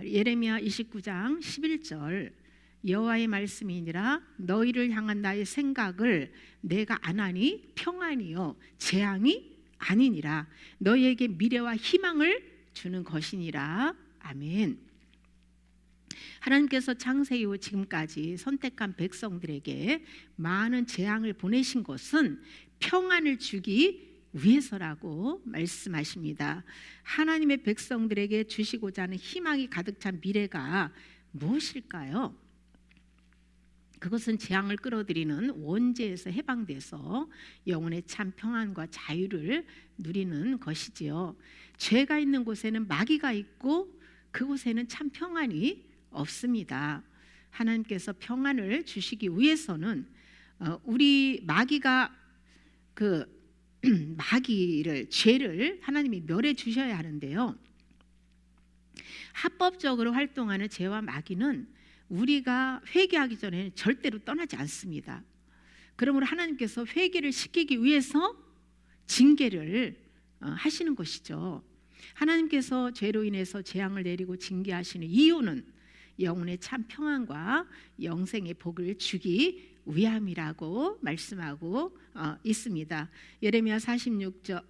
예레미야 29장 11절 여호와의 말씀이니라 너희를 향한 나의 생각을 내가 안 하니 평안이요 재앙이 아니니라 너희에게 미래와 희망을 주는 것이니라. 아멘. 하나님께서 창세 이후 지금까지 선택한 백성들에게 많은 재앙을 보내신 것은 평안을 주기 위해서라고 말씀하십니다. 하나님의 백성들에게 주시고자 하는 희망이 가득 찬 미래가 무엇일까요? 그것은 재앙을 끌어들이는 원죄에서 해방돼서 영혼의 참 평안과 자유를 누리는 것이지요. 죄가 있는 곳에는 마귀가 있고 그곳에는 참 평안이 없습니다. 하나님께서 평안을 주시기 위해서는 우리 마귀가 죄를 하나님이 멸해 주셔야 하는데요. 합법적으로 활동하는 죄와 마귀는 우리가 회개하기 전에는 절대로 떠나지 않습니다. 그러므로 하나님께서 회개를 시키기 위해서 징계를 하시는 것이죠. 하나님께서 죄로 인해서 재앙을 내리고 징계하시는 이유는 영혼의 참 평안과 영생의 복을 주기 위함이라고 말씀하고 있습니다. 예레미야 46장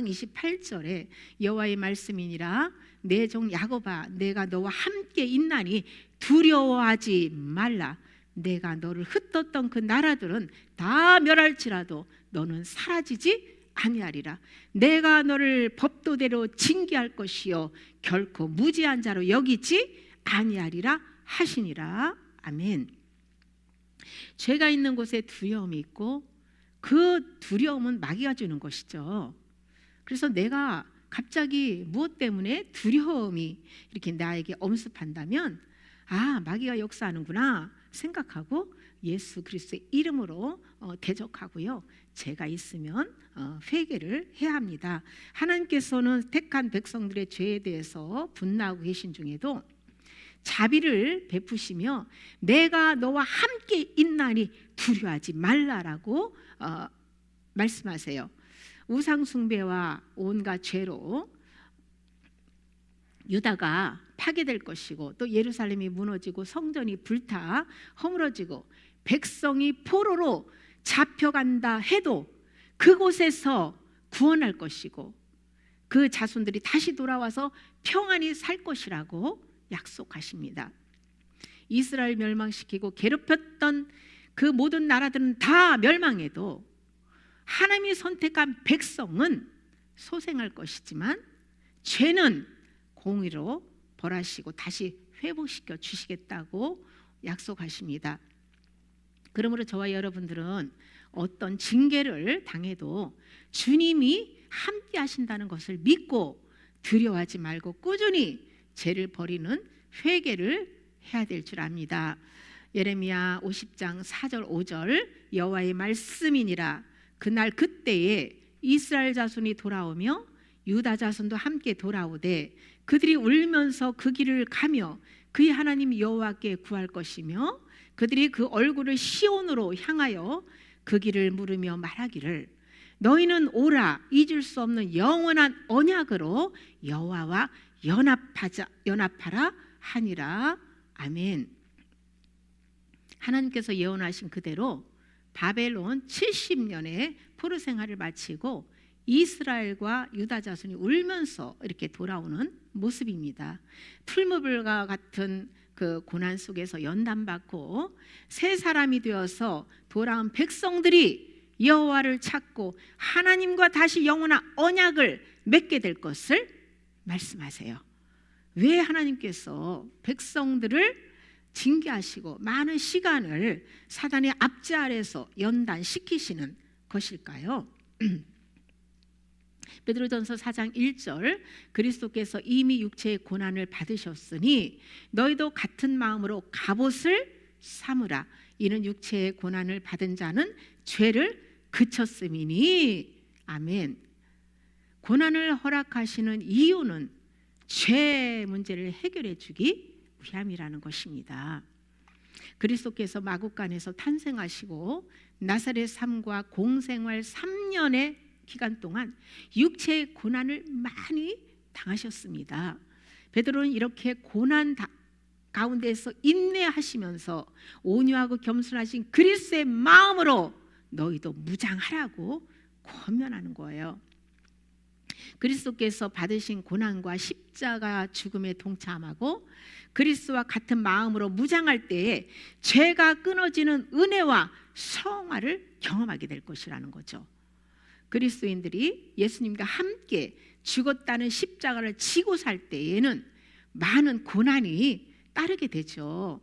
28절에 여호와의 말씀이니라 내 종 야곱아 내가 너와 함께 있나니 두려워하지 말라. 내가 너를 흩떴던 그 나라들은 다 멸할지라도 너는 사라지지 아니하리라. 내가 너를 법도대로 징계할 것이요 결코 무지한 자로 여기지 아니하리라 하시니라. 아멘. 죄가 있는 곳에 두려움이 있고 그 두려움은 마귀가 주는 것이죠. 그래서 내가 갑자기 무엇 때문에 두려움이 이렇게 나에게 엄습한다면 마귀가 역사하는구나 생각하고 예수 그리스도의 이름으로 대적하고요. 죄가 있으면 회개를 해야 합니다. 하나님께서는 택한 백성들의 죄에 대해서 분노하고 계신 중에도 자비를 베푸시며 내가 너와 함께 있나니 두려워하지 말라라고 말씀하세요. 우상 숭배와 온갖 죄로 유다가 파괴될 것이고 또 예루살렘이 무너지고 성전이 불타 허물어지고 백성이 포로로 잡혀간다 해도 그곳에서 구원할 것이고 그 자손들이 다시 돌아와서 평안히 살 것이라고 약속하십니다. 이스라엘 멸망시키고 괴롭혔던 그 모든 나라들은 다 멸망해도 하나님이 선택한 백성은 소생할 것이지만 죄는 공의로 벌하시고 다시 회복시켜 주시겠다고 약속하십니다. 그러므로 저와 여러분들은 어떤 징계를 당해도 주님이 함께 하신다는 것을 믿고 두려워하지 말고 꾸준히 죄를 버리는 회개를 해야 될 줄 압니다. 예레미야 50장 4절 5절 여호와의 말씀이니라 그날 그때에 이스라엘 자손이 돌아오며 유다 자손도 함께 돌아오되 그들이 울면서 그 길을 가며 그의 하나님 여호와께 구할 것이며 그들이 그 얼굴을 시온으로 향하여 그 길을 물으며 말하기를 너희는 오라 잊을 수 없는 영원한 언약으로 여호와와 연합하라 하니라. 아멘. 하나님께서 예언하신 그대로 바벨론 70년의 포로 생활을 마치고 이스라엘과 유다 자손이 울면서 이렇게 돌아오는 모습입니다. 풀무불과 같은 그 고난 속에서 연단받고 새 사람이 되어서 돌아온 백성들이 여호와를 찾고 하나님과 다시 영원한 언약을 맺게 될 것을 말씀하세요. 왜 하나님께서 백성들을 징계하시고 많은 시간을 사단의 압제 아래서 연단시키시는 것일까요? 베드로전서 4장 1절 그리스도께서 이미 육체의 고난을 받으셨으니 너희도 같은 마음으로 갑옷을 삼으라. 이는 육체의 고난을 받은 자는 죄를 그쳤음이니. 아멘. 고난을 허락하시는 이유는 죄 문제를 해결해 주기 위함이라는 것입니다. 그리스도께서 마국간에서 탄생하시고 나사렛 삶과 공생활 3년의 기간 동안 육체의 고난을 많이 당하셨습니다. 베드로는 이렇게 고난 가운데서 인내하시면서 온유하고 겸손하신 그리스도의 마음으로 너희도 무장하라고 권면하는 거예요. 그리스도께서 받으신 고난과 십자가 죽음에 동참하고 그리스도와 같은 마음으로 무장할 때에 죄가 끊어지는 은혜와 성화를 경험하게 될 것이라는 거죠. 그리스도인들이 예수님과 함께 죽었다는 십자가를 지고 살 때에는 많은 고난이 따르게 되죠.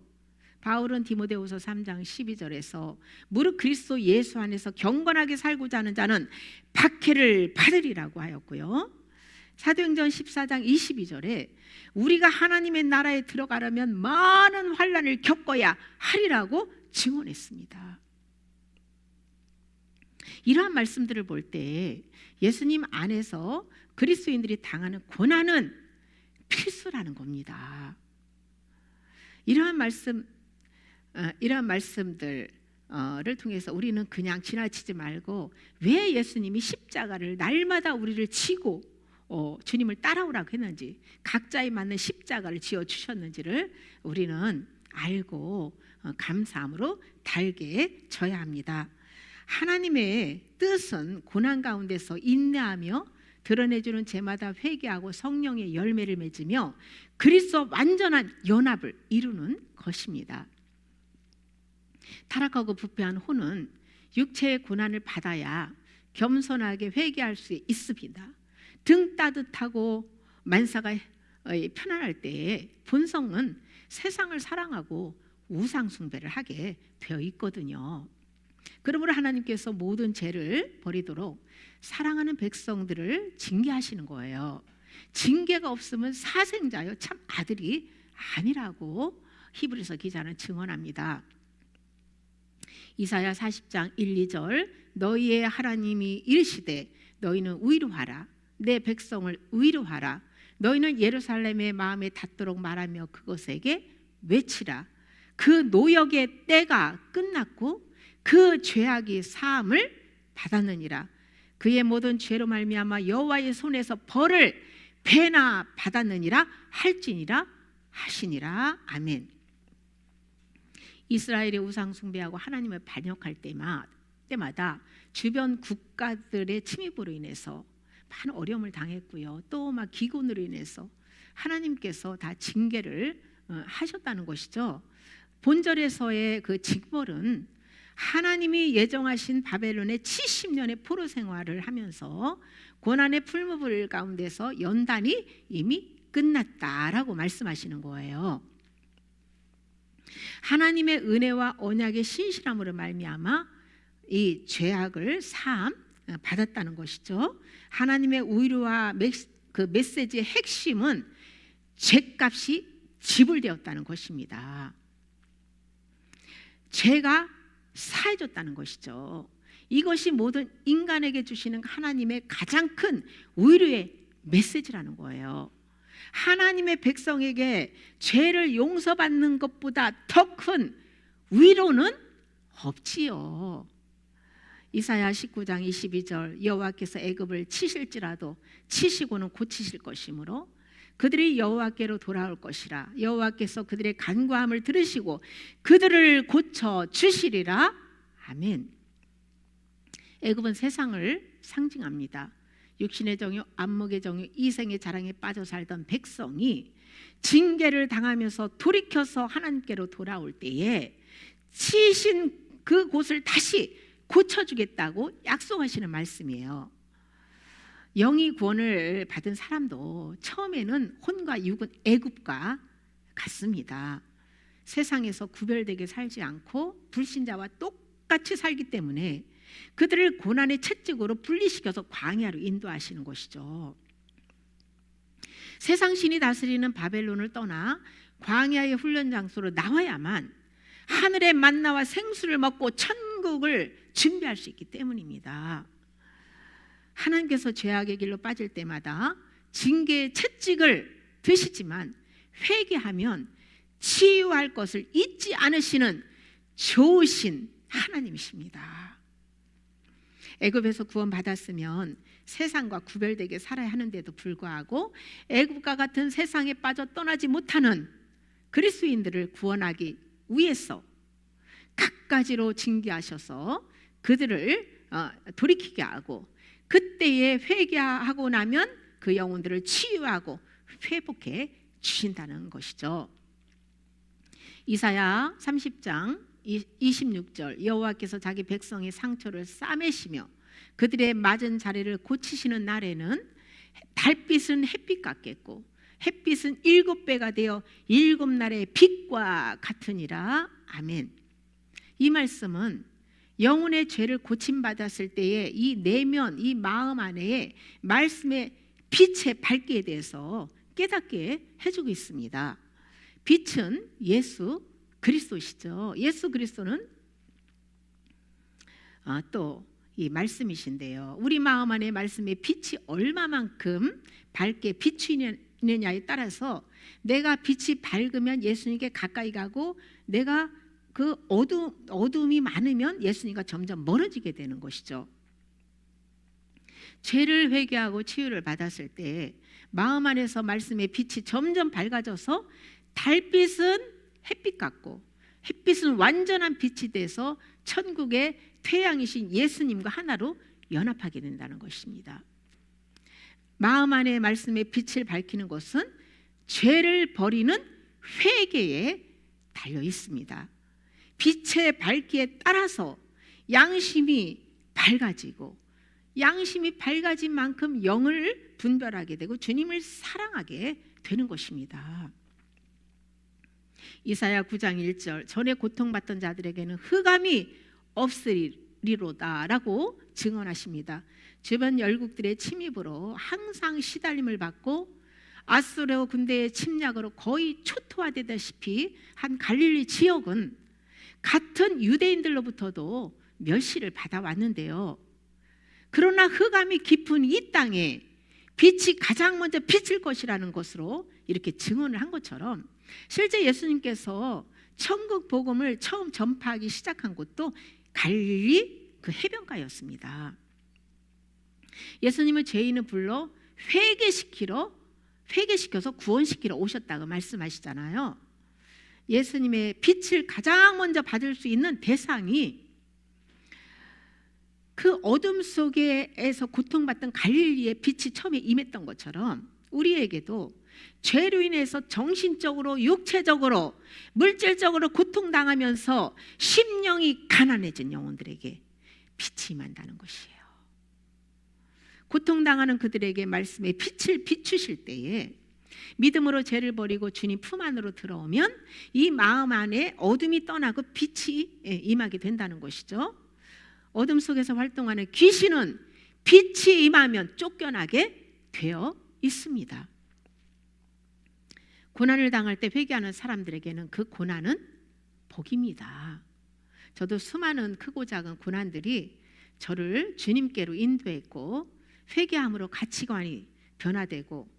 바울은 디모데후서 3장 12절에서 무릇 그리스도 예수 안에서 경건하게 살고자 하는 자는 박해를 받으리라고 하였고요. 사도행전 14장 22절에 우리가 하나님의 나라에 들어가려면 많은 환난을 겪어야 하리라고 증언했습니다. 이러한 말씀들을 볼 때 예수님 안에서 그리스도인들이 당하는 고난은 필수라는 겁니다. 이러한 말씀들을 통해서 우리는 그냥 지나치지 말고 왜 예수님이 십자가를 날마다 우리를 지고 주님을 따라오라고 했는지, 각자에 맞는 십자가를 지어주셨는지를 우리는 알고 감사함으로 달게 져야 합니다. 하나님의 뜻은 고난 가운데서 인내하며 드러내주는 죄마다 회개하고 성령의 열매를 맺으며 그리스도와 완전한 연합을 이루는 것입니다. 타락하고 부패한 혼은 육체의 고난을 받아야 겸손하게 회개할 수 있습니다. 등 따뜻하고 만사가 편안할 때에 본성은 세상을 사랑하고 우상 숭배를 하게 되어 있거든요. 그러므로 하나님께서 모든 죄를 버리도록 사랑하는 백성들을 징계하시는 거예요. 징계가 없으면 사생자요 참 아들이 아니라고 히브리서 기자는 증언합니다. 이사야 40장 1, 2절 너희의 하나님이 이르시되 너희는 위로하라 내 백성을 위로하라 너희는 예루살렘의 마음에 닿도록 말하며 그것에게 외치라 그 노역의 때가 끝났고 그 죄악이 사함을 받았느니라 그의 모든 죄로 말미암아 여호와의 손에서 벌을 배나 받았느니라 할지니라 하시니라. 아멘. 이스라엘의 우상 숭배하고 하나님을 반역할 때마다 주변 국가들의 침입으로 인해서 많은 어려움을 당했고요. 또 막 기근으로 인해서 하나님께서 다 징계를 하셨다는 것이죠. 본절에서의 그 징벌은 하나님이 예정하신 바벨론의 70년의 포로 생활을 하면서 고난의 풀무불 가운데서 연단이 이미 끝났다라고 말씀하시는 거예요. 하나님의 은혜와 언약의 신실함으로 말미암아 이 죄악을 사함 받았다는 것이죠. 하나님의 위로와 그 메시지의 핵심은 죄값이 지불되었다는 것입니다. 죄가 사해졌다는 것이죠. 이것이 모든 인간에게 주시는 하나님의 가장 큰 위로의 메시지라는 거예요. 하나님의 백성에게 죄를 용서받는 것보다 더 큰 위로는 없지요. 이사야 19장 22절 여호와께서 애굽을 치실지라도 치시고는 고치실 것이므로 그들이 여호와께로 돌아올 것이라 여호와께서 그들의 간구함을 들으시고 그들을 고쳐 주시리라. 아멘. 애굽은 세상을 상징합니다. 육신의 정욕, 안목의 정욕, 이생의 자랑에 빠져 살던 백성이 징계를 당하면서 돌이켜서 하나님께로 돌아올 때에 치신 그 곳을 다시 고쳐주겠다고 약속하시는 말씀이에요. 영이 구원을 받은 사람도 처음에는 혼과 육은 애굽과 같습니다. 세상에서 구별되게 살지 않고 불신자와 똑같이 살기 때문에 그들을 고난의 채찍으로 분리시켜서 광야로 인도하시는 것이죠. 세상 신이 다스리는 바벨론을 떠나 광야의 훈련 장소로 나와야만 하늘의 만나와 생수를 먹고 천국을 준비할 수 있기 때문입니다. 하나님께서 죄악의 길로 빠질 때마다 징계의 채찍을 드시지만 회개하면 치유할 것을 잊지 않으시는 좋으신 하나님이십니다. 애굽에서 구원받았으면 세상과 구별되게 살아야 하는데도 불구하고 애굽과 같은 세상에 빠져 떠나지 못하는 그리스도인들을 구원하기 위해서 갖가지로 징계하셔서 그들을 돌이키게 하고, 그때에 회개하고 나면 그 영혼들을 치유하고 회복해 주신다는 것이죠. 이사야 30장 26절, 여호와께서 자기 백성의 상처를 싸매시며 그들의 맞은 자리를 고치시는 날에는 달빛은 햇빛 같겠고 햇빛은 7배가 되어 7날의 빛과 같으니라. 아멘. 이 말씀은 영혼의 죄를 고침받았을 때에 이 내면, 이 마음 안에 말씀의 빛의 밝기에 대해서 깨닫게 해주고 있습니다. 빛은 예수 그리스도시죠. 예수 그리스도는 또 이 말씀이신데요, 우리 마음 안에 말씀의 빛이 얼마만큼 밝게 비추느냐에 따라서 내가 빛이 밝으면 예수님께 가까이 가고, 내가 그 어둠이 많으면 예수님과 점점 멀어지게 되는 것이죠. 죄를 회개하고 치유를 받았을 때 마음 안에서 말씀의 빛이 점점 밝아져서 달빛은 햇빛 같고 햇빛은 완전한 빛이 돼서 천국의 태양이신 예수님과 하나로 연합하게 된다는 것입니다. 마음 안에 말씀의 빛을 밝히는 것은 죄를 버리는 회개에 달려 있습니다. 빛의 밝기에 따라서 양심이 밝아지고, 양심이 밝아진 만큼 영을 분별하게 되고 주님을 사랑하게 되는 것입니다. 이사야 9장 1절, 전에 고통받던 자들에게는 흑암이 없으리로다 라고 증언하십니다. 주변 열국들의 침입으로 항상 시달림을 받고 아수르 군대의 침략으로 거의 초토화되다시피 한 갈릴리 지역은 같은 유대인들로부터도 멸시를 받아왔는데요, 그러나 흑암이 깊은 이 땅에 빛이 가장 먼저 비칠 것이라는 것으로 이렇게 증언을 한 것처럼, 실제 예수님께서 천국 복음을 처음 전파하기 시작한 곳도 갈릴리 그 해변가였습니다. 예수님은 죄인을 불러 회개시켜서 구원시키러 오셨다고 말씀하시잖아요. 예수님의 빛을 가장 먼저 받을 수 있는 대상이 그 어둠 속에서 고통받던 갈릴리의 빛이 처음에 임했던 것처럼, 우리에게도 죄로 인해서 정신적으로, 육체적으로, 물질적으로 고통당하면서 심령이 가난해진 영혼들에게 빛이 임한다는 것이에요. 고통당하는 그들에게 말씀의 빛을 비추실 때에 믿음으로 죄를 버리고 주님 품 안으로 들어오면 이 마음 안에 어둠이 떠나고 빛이 임하게 된다는 것이죠. 어둠 속에서 활동하는 귀신은 빛이 임하면 쫓겨나게 되어 있습니다. 고난을 당할 때 회개하는 사람들에게는 그 고난은 복입니다. 저도 수많은 크고 작은 고난들이 저를 주님께로 인도했고, 회개함으로 가치관이 변화되고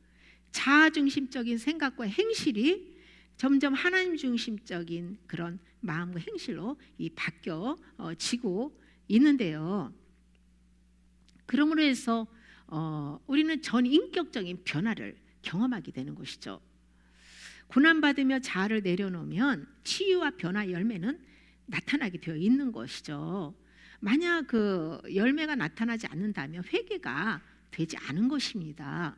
자아중심적인 생각과 행실이 점점 하나님 중심적인 그런 마음과 행실로 바뀌어지고 있는데요, 그러므로 해서 우리는 전인격적인 변화를 경험하게 되는 것이죠. 고난받으며 자아를 내려놓으면 치유와 변화 열매는 나타나게 되어 있는 것이죠. 만약 그 열매가 나타나지 않는다면 회개가 되지 않은 것입니다.